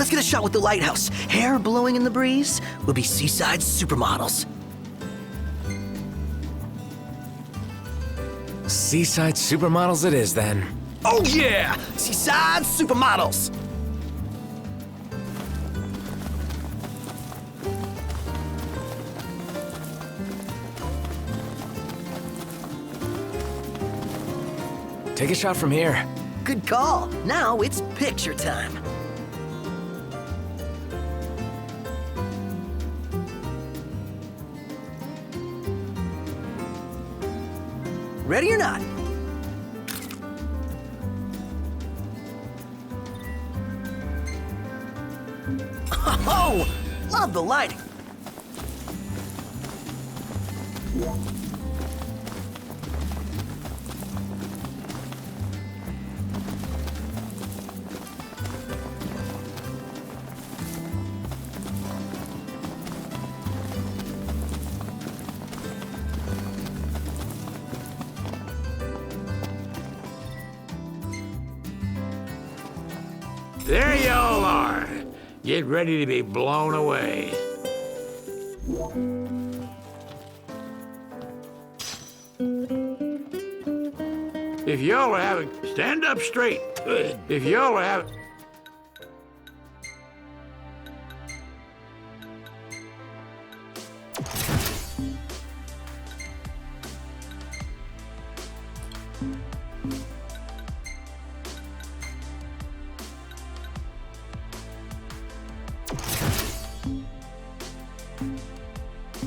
let's get a shot with the lighthouse. Hair blowing in the breeze. We'll be seaside supermodels. Seaside supermodels it is, then. Oh yeah! Seaside supermodels! Take a shot from here. Good call. Now it's picture time. Ready or not? Oh, love the lighting. There y'all are. Get ready to be blown away. If y'all are having... Stand up straight. Good. If y'all are having...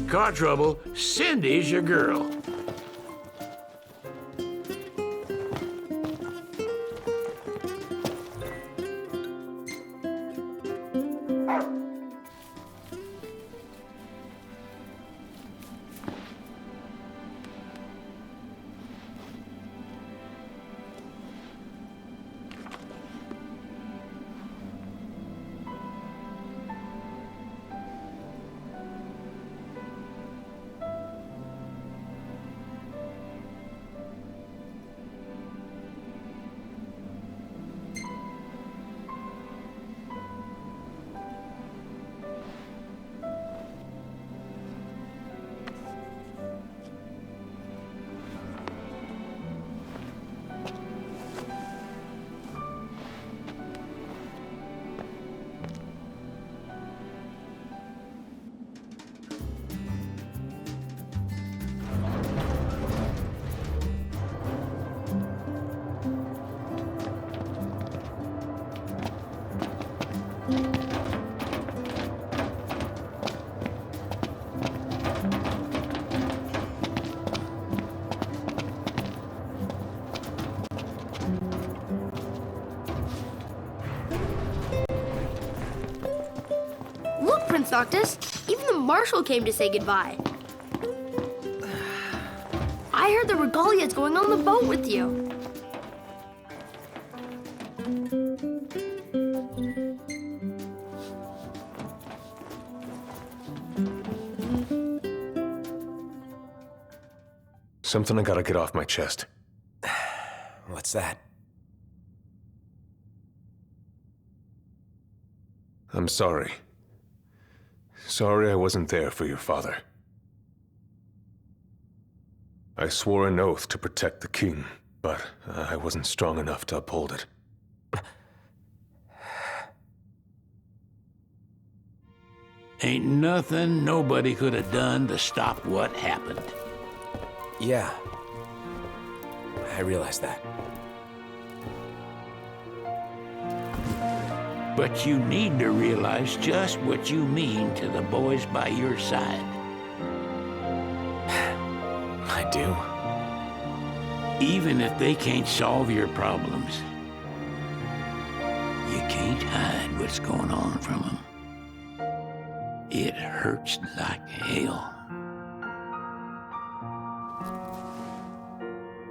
Car trouble, Cindy's your girl. Look, Prince Noctis, even the Marshal came to say goodbye. I heard the Regalia's going on the boat with you. Something I gotta get off my chest. What's that? I'm sorry. Sorry I wasn't there for your father. I swore an oath to protect the king, but I wasn't strong enough to uphold it. Ain't nothing nobody could have done to stop what happened. Yeah. I realize that. But you need to realize just what you mean to the boys by your side. I do. Even if they can't solve your problems, you can't hide what's going on from them. It hurts like hell.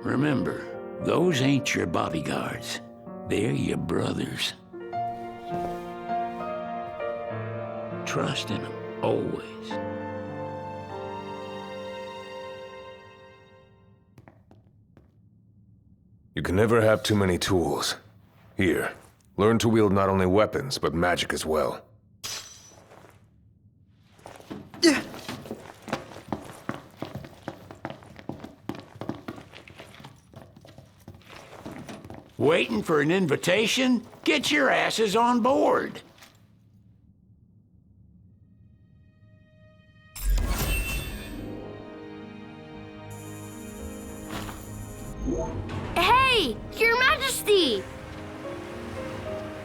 Remember, those ain't your bodyguards. They're your brothers. Trust in them, always. You can never have too many tools. Here, Learn to wield not only weapons, but magic as well. Waiting for an invitation? Get your asses on board. Hey, Your Majesty!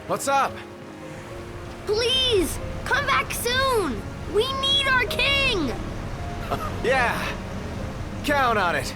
What's up? Please, come back soon! We need our king! Yeah. Count on it.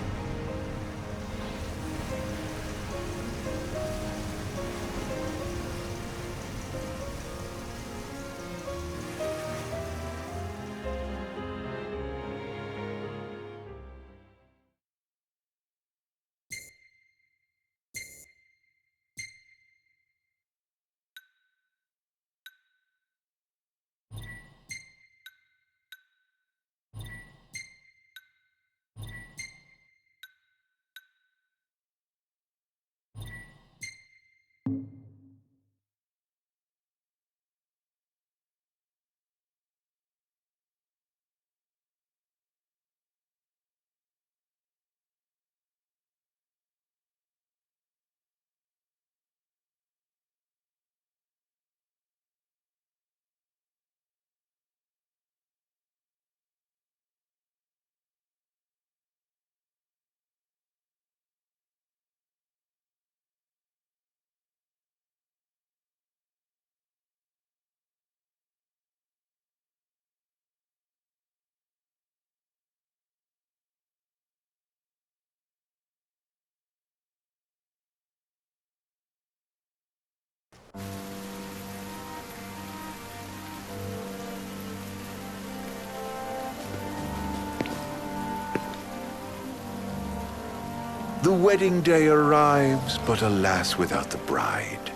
The wedding day arrives, but alas, without the bride.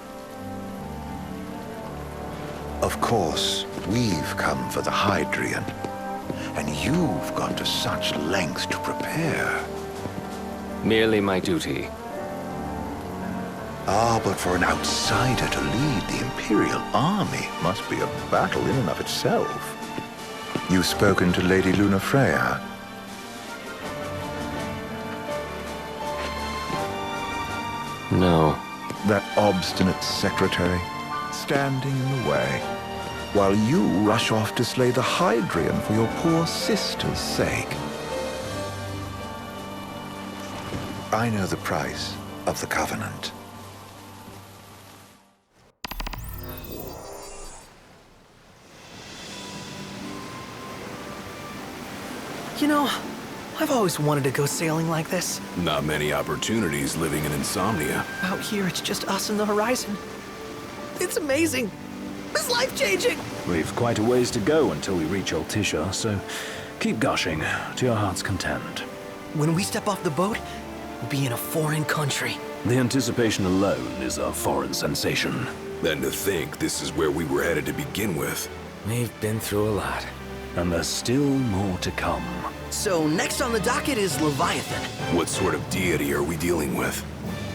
Of course, we've come for the Hydrian, and you've gone to such lengths to prepare. Merely my duty. Ah, but for an outsider to lead the Imperial army must be a battle in and of itself. You've spoken to Lady Lunafreya. No. That obstinate secretary, standing in the way, while you rush off to slay the Hydrian for your poor sister's sake. I know the price of the Covenant. You know, I've always wanted to go sailing like this. Not many opportunities living in Insomnia. Out here, it's just us and the horizon. It's amazing. It's life-changing. We've quite a ways to go until we reach Altisha, so keep gushing to your heart's content. When we step off the boat, we'll be in a foreign country. The anticipation alone is a foreign sensation. Then to think this is where we were headed to begin with. We've been through a lot. And there's still more to come. So next on the docket is Leviathan. What sort of deity are we dealing with?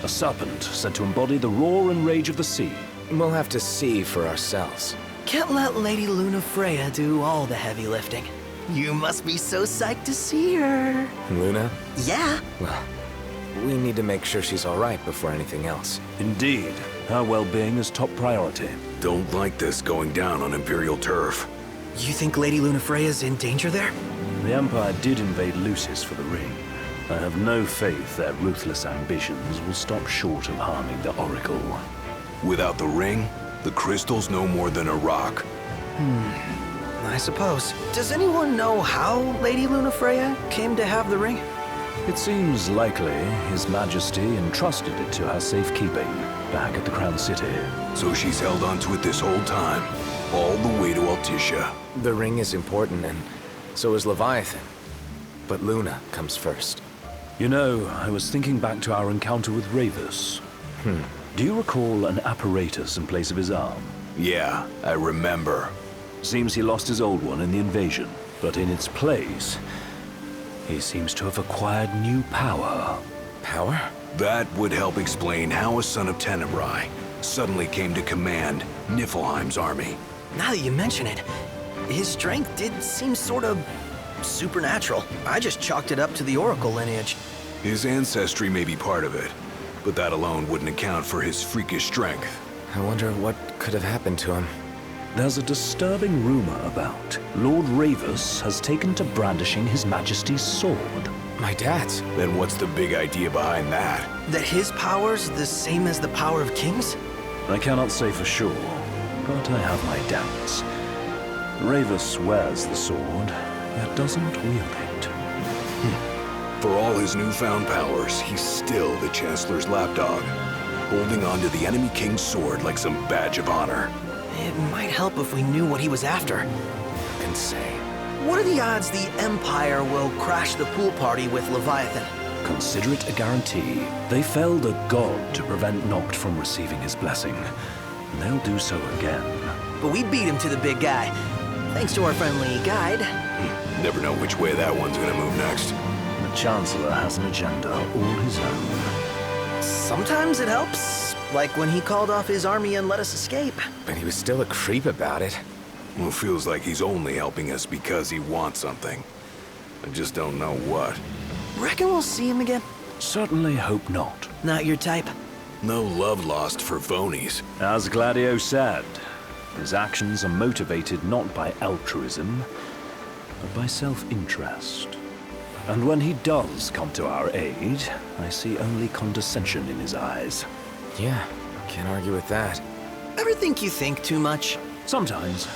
A serpent said to embody the roar and rage of the sea. We'll have to see for ourselves. Can't let Lady Lunafreya do all the heavy lifting. You must be so psyched to see her. Luna? Yeah. Well, we need to make sure she's all right before anything else. Indeed, her well-being is top priority. Don't like this going down on Imperial turf. You think Lady Lunafreya's in danger there? The Empire did invade Lucis for the ring. I have no faith their ruthless ambitions will stop short of harming the Oracle. Without the ring, the crystal's no more than a rock. I suppose. Does anyone know how Lady Lunafreya came to have the ring? It seems likely His Majesty entrusted it to her safekeeping back at the Crown City. So she's held onto it this whole time, all the way to Altisha. The ring is important, and so is Leviathan. But Luna comes first. You know, I was thinking back to our encounter with Ravus. Do you recall an apparatus in place of his arm? Yeah, I remember. Seems he lost his old one in the invasion, but in its place, he seems to have acquired new power. Power? That would help explain how a son of Tenebrae suddenly came to command Niflheim's army. Now that you mention it, his strength did seem sort of supernatural. I just chalked it up to the Oracle lineage. His ancestry may be part of it, but that alone wouldn't account for his freakish strength. I wonder what could have happened to him. There's a disturbing rumor about Lord Ravus has taken to brandishing His Majesty's sword. My dad's. Then what's the big idea behind that? That his power's the same as the power of kings? I cannot say for sure, but I have my doubts. Ravus wears the sword, yet doesn't wield it. For all his newfound powers, he's still the Chancellor's lapdog, holding on to the enemy king's sword like some badge of honor. It might help if we knew what he was after. Who can say? What are the odds the Empire will crash the pool party with Leviathan? Consider it a guarantee. They felled a god to prevent Noct from receiving his blessing. And they'll do so again. But we beat him to the big guy, thanks to our friendly guide. Never know which way that one's gonna move next. The Chancellor has an agenda all his own. Sometimes it helps, like when he called off his army and let us escape. But he was still a creep about it. Well, feels like he's only helping us because he wants something. I just don't know what. Reckon we'll see him again? Certainly hope not. Not your type? No love lost for phonies. As Gladio said, his actions are motivated not by altruism, but by self-interest. And when he does come to our aid, I see only condescension in his eyes. Yeah, can't argue with that. Ever think you think too much? Sometimes,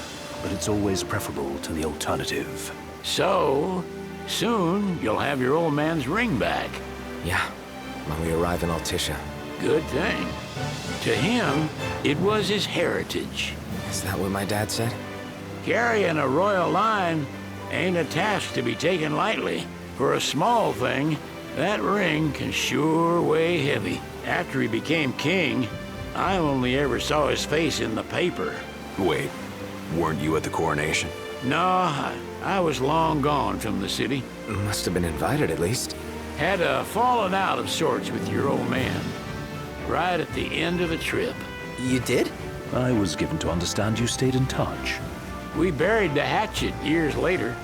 but it's always preferable to the alternative. So, soon you'll have your old man's ring back. Yeah, when we arrive in Altissia. Good thing. To him, it was his heritage. Is that what my dad said? Carrying a royal line ain't a task to be taken lightly. For a small thing, that ring can sure weigh heavy. After he became king, I only ever saw his face in the paper. Wait, weren't you at the coronation? No, I was long gone from the city. Must have been invited at least. Had a falling out of sorts with your old man. Right at the end of the trip. You did? I was given to understand you stayed in touch. We buried the hatchet years later,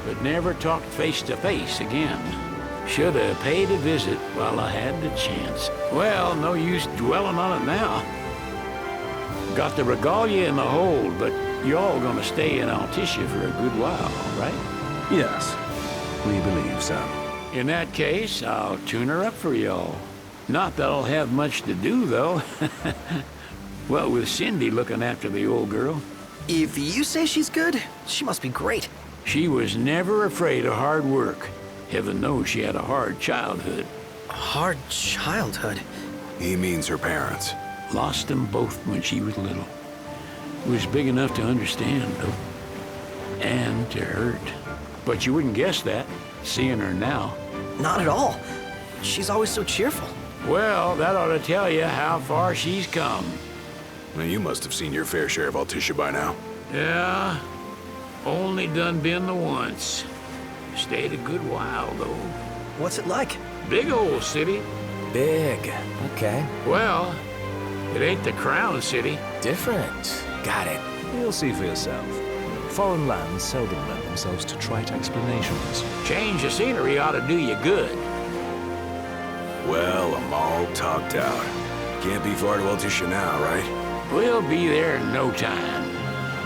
but never talked face to face again. Should have paid a visit while I had the chance. Well, no use dwelling on it now. Got the regalia in the hold, but y'all gonna stay in Altissia for a good while, right? Yes, we believe so. In that case, I'll tune her up for y'all. Not that I'll have much to do, though. Well, with Cindy looking after the old girl. If you say she's good, she must be great. She was never afraid of hard work. Heaven knows she had a hard childhood. A hard childhood. He means her parents. Lost them both when she was little. Was big enough to understand, though. And to hurt. But you wouldn't guess that, seeing her now. Not at all. She's always so cheerful. Well, that ought to tell you how far she's come. Now, you must have seen your fair share of Altissia by now. Yeah, only done been the once. Stayed a good while, though. What's it like? Big old city. Big. Okay. Well, it ain't the crown city. Different. Got it. You'll see for yourself. Foreign lands seldom lend themselves to trite explanations. Change of scenery ought to do you good. Well, I'm all talked out. Can't be far to Altissia now, right? We'll be there in no time.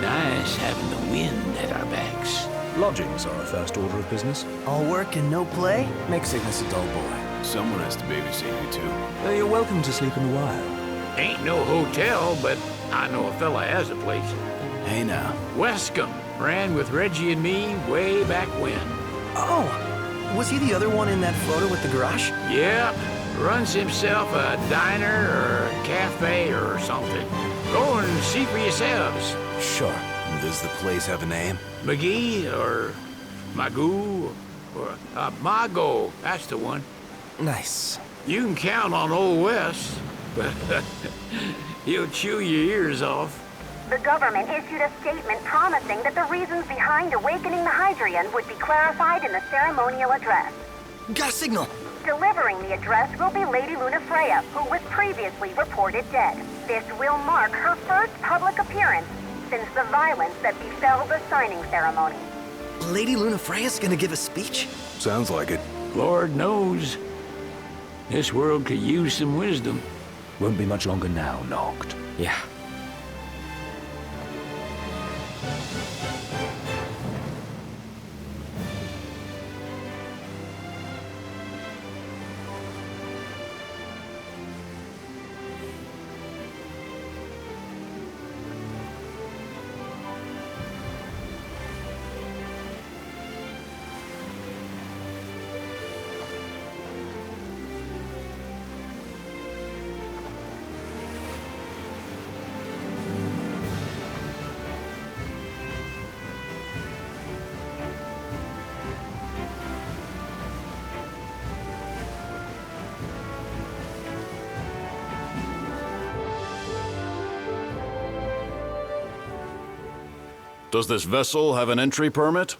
Nice having the wind at our backs. Lodgings are a first order of business. All work and no play? Make Cygnus a dull boy. Someone has to babysit you, too. You're welcome to sleep in the wild. Ain't no hotel, but I know a fella has a place. Hey, now. Westcomb ran with Reggie and me way back when. Oh, was he the other one in that photo with the garage? Yep, runs himself a diner or a cafe or something. Go and see for yourselves. Sure. Does the place have a name? McGee or Magoo or Mago, that's the one. Nice. You can count on Old Wes, but he'll chew your ears off. The government issued a statement promising that the reasons behind awakening the Hydrian would be clarified in the ceremonial address. Got a signal. Delivering the address will be Lady Lunafreya, who was previously reported dead. This will mark her first public appearance since the violence that befell the signing ceremony. Lady Lunafreya's gonna give a speech? Sounds like it. Lord knows. This world could use some wisdom. Won't be much longer now, Noct. Yeah. Does this vessel have an entry permit?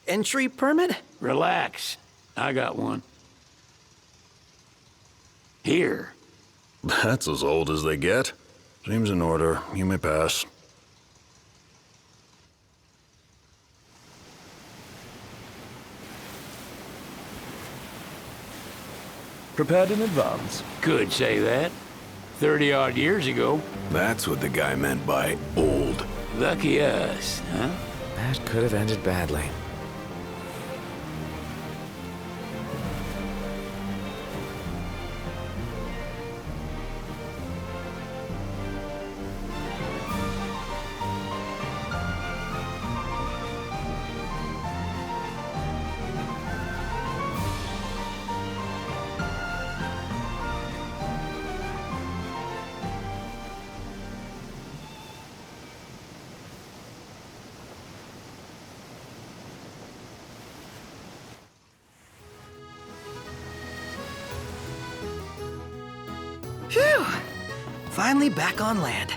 Entry permit? Relax. I got one. Here. That's as old as they get. Seems in order. You may pass. Prepared in advance. Could say that. 30-odd years ago. That's what the guy meant by old. Lucky us, huh? That could have ended badly. Phew! Finally back on land.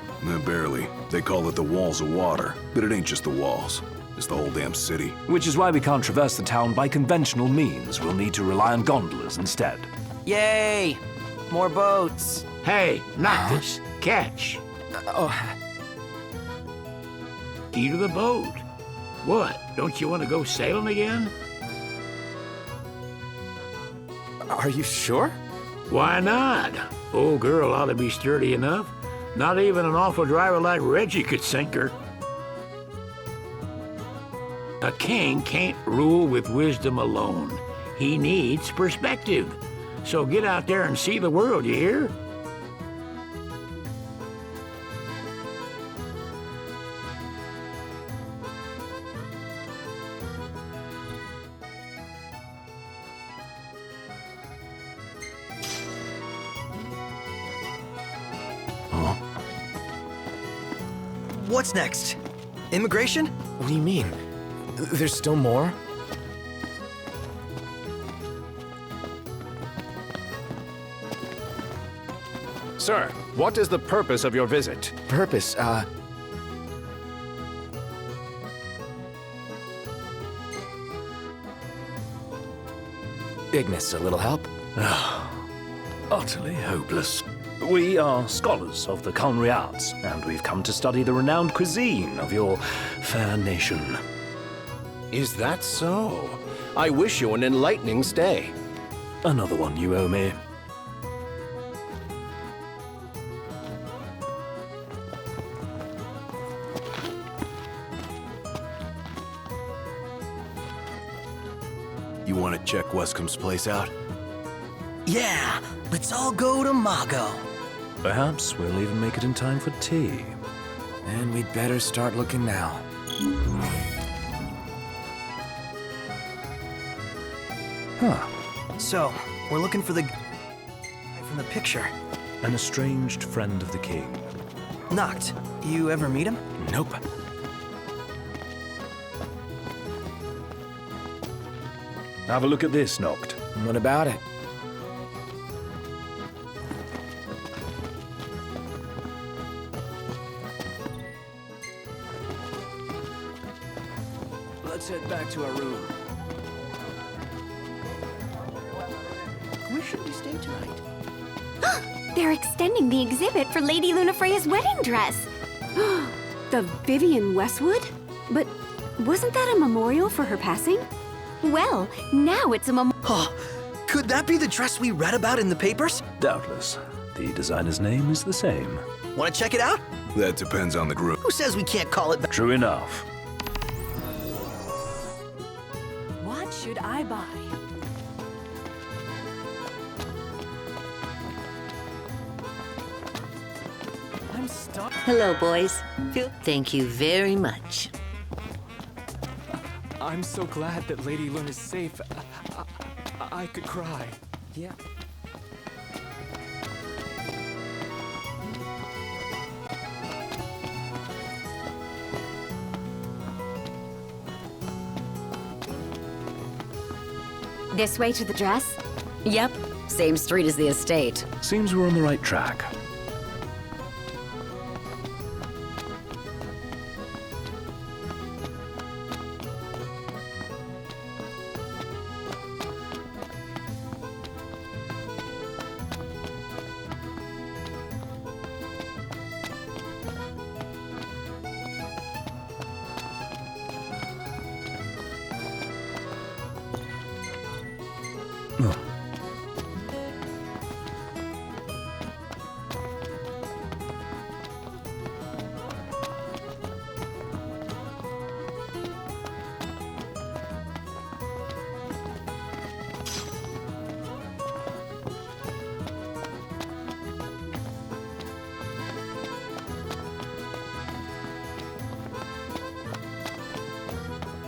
Barely. They call it the walls of water, but it ain't just the walls. It's the whole damn city. Which is why we can't traverse the town by conventional means. We'll need to rely on gondolas instead. Yay! More boats. Hey, not this. Catch. Key to the boat. What? Don't you want to go sailing again? Are you sure? Why not? Old girl ought to be sturdy enough. Not even an awful driver like Reggie could sink her. A king can't rule with wisdom alone. He needs perspective. So get out there and see the world, you hear? What's next? Immigration? What do you mean? There's still more? Sir, what is the purpose of your visit? Purpose, Ignis, a little help? Utterly hopeless. We are scholars of the culinary arts, and we've come to study the renowned cuisine of your fair nation. Is that so? I wish you an enlightening stay. Another one you owe me. You want to check Westcomb's place out? Yeah, let's all go to Mago. Perhaps we'll even make it in time for tea. And we'd better start looking now. So, we're looking for the guy from the picture. An estranged friend of the king. Noct, you ever meet him? Nope. Have a look at this, Noct. What about it? Let's head back to our room. Where should we stay tonight? They're extending the exhibit for Lady Lunafreya's wedding dress. The Vivian Westwood? But wasn't that a memorial for her passing? Well, now it's a Oh, could that be the dress we read about in the papers? Doubtless. The designer's name is the same. Want to check it out? That depends on the group. Who says we can't call it back? True enough. What should I buy? I'm stuck. Hello, boys. Thank you very much. I'm so glad that Lady Luna's safe. I could cry. Yeah. This way to the dress? Yep, same street as the estate. Seems we're on the right track.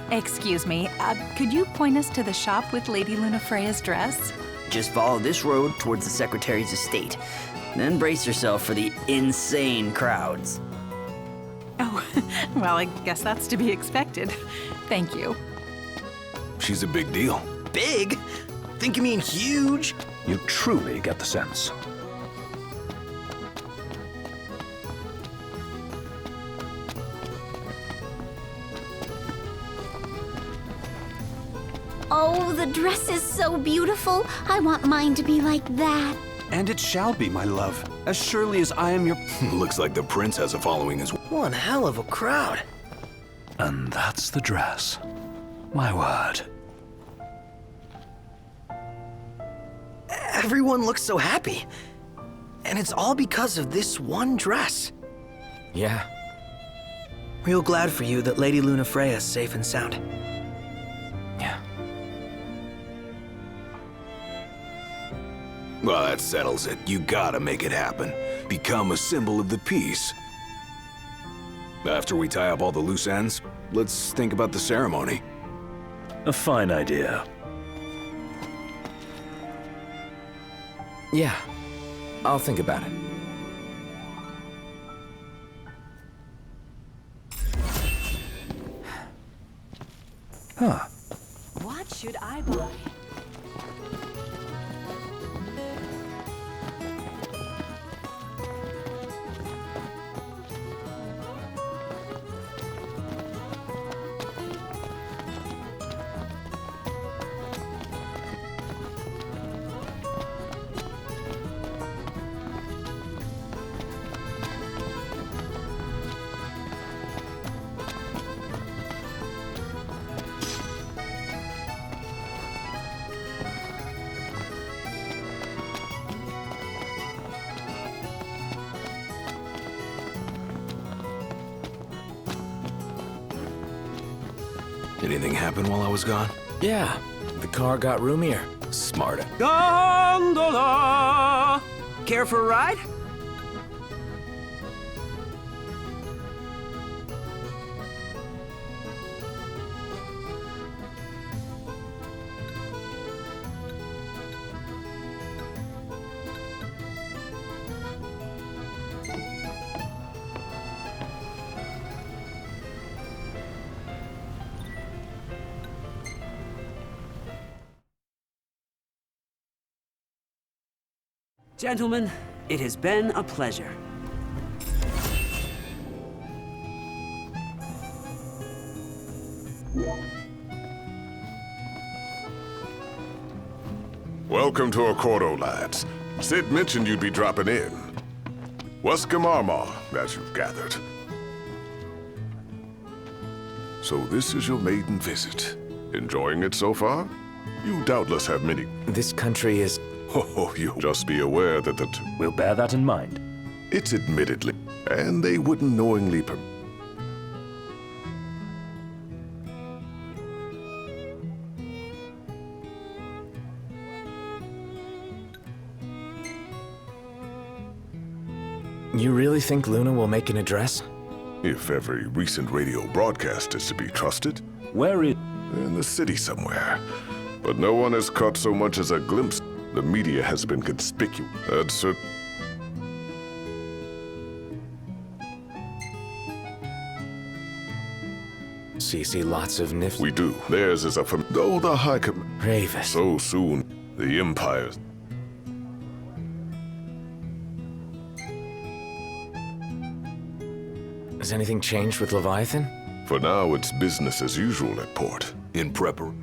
Excuse me, could you point us to the shop with Lady Lunafreya's dress? Just follow this road towards the Secretary's estate. Then brace yourself for the insane crowds. Oh, well, I guess that's to be expected. Thank you. She's a big deal. Big? Think you mean huge? You truly get the sense. Oh, the dress is so beautiful. I want mine to be like that. And it shall be, my love, as surely as I am your... Looks like the prince has a following as well. One hell of a crowd. And that's the dress. My word. Everyone looks so happy. And it's all because of this one dress. Yeah. Real glad for you that Lady Lunafreya is safe and sound. Yeah. Well, that settles it. You gotta make it happen. Become a symbol of the peace. After we tie up all the loose ends, let's think about the ceremony. A fine idea. Yeah. I'll think about it. Huh. What should I buy? Anything happen while I was gone? Yeah. The car got roomier. Smart. Gondola! Care for a ride? Gentlemen, it has been a pleasure. Welcome to Accordo, lads. Sid mentioned you'd be dropping in. Waskamarma, as you've gathered. So this is your maiden visit. Enjoying it so far? You doubtless have many. This country is... Oh, you just be aware that the... We'll bear that in mind. It's admittedly, and they wouldn't knowingly You really think Luna will make an address? If every recent radio broadcast is to be trusted. Where is... In the city somewhere. But no one has caught so much as a glimpse. The media has been conspicuous. That's it. See lots of nifs. We do. Theirs is a though the High Ravis. So soon, the Empires. Has anything changed with Leviathan? For now, it's business as usual at port. In prepper.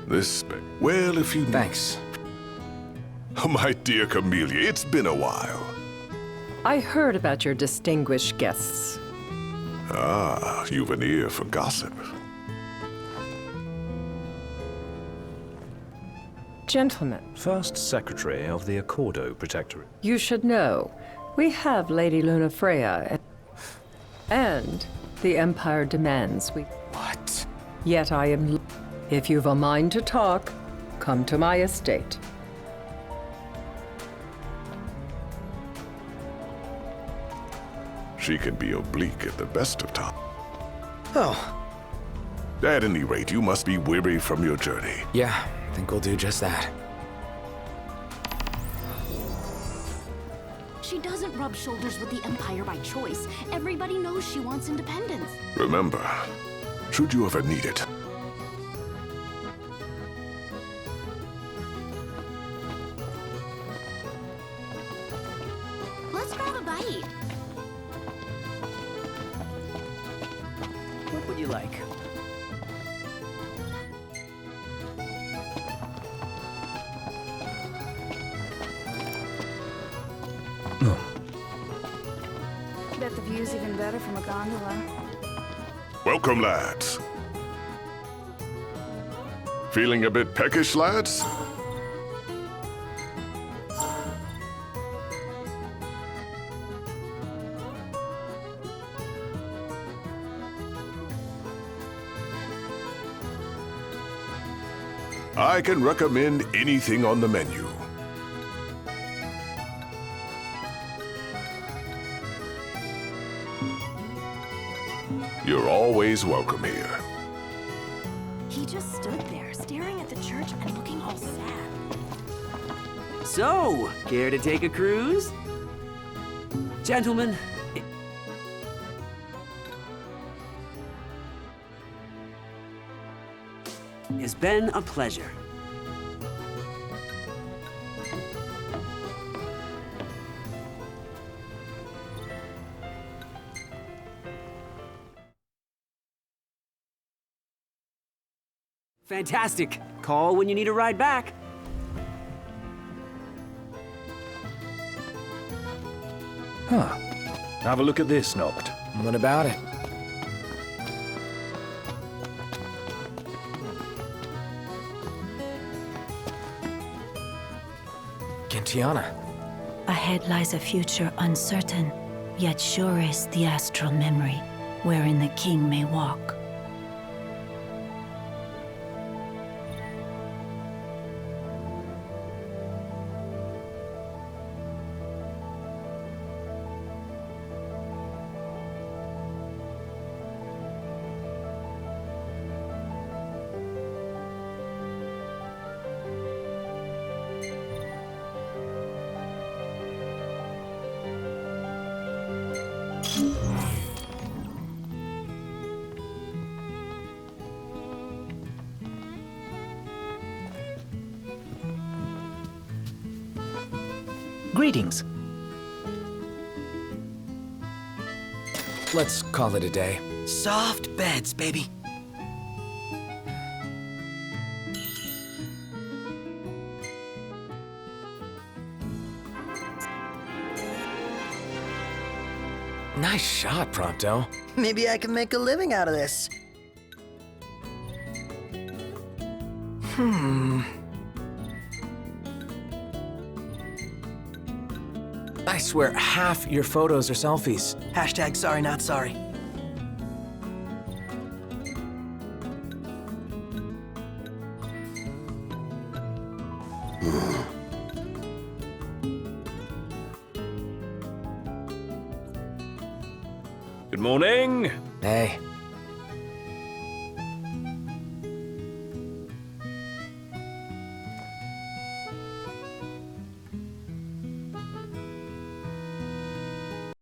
This... Well, if you... Thanks. My dear Camellia, it's been a while. I heard about your distinguished guests. You've an ear for gossip. Gentlemen. First Secretary of the Accordo Protectorate. You should know, we have Lady Luna Freya, and the Empire demands we... What? Yet I am... If you've a mind to talk, come to my estate. She can be oblique at the best of times. Oh. At any rate, you must be weary from your journey. Yeah, I think we'll do just that. She doesn't rub shoulders with the Empire by choice. Everybody knows she wants independence. Remember, should you ever need it, Let's grab a bite. What would you like? Bet the view's even better from a gondola. welcome, lads. Feeling a bit peckish, lads? I can recommend anything on the menu. You're always welcome here. He just stood there, staring at the church and looking all sad. So, care to take a cruise? Gentlemen, it's been a pleasure. Fantastic. Call when you need a ride back. Huh. Have a look at this, Noct. What about it? Gentiana. Ahead lies a future uncertain, yet sure is the astral memory, wherein the king may walk. Greetings. Let's call it a day. Soft beds, baby. Nice shot, Prompto. Maybe I can make a living out of this. I swear, half your photos are selfies. Hashtag sorry not sorry. Good morning. Hey.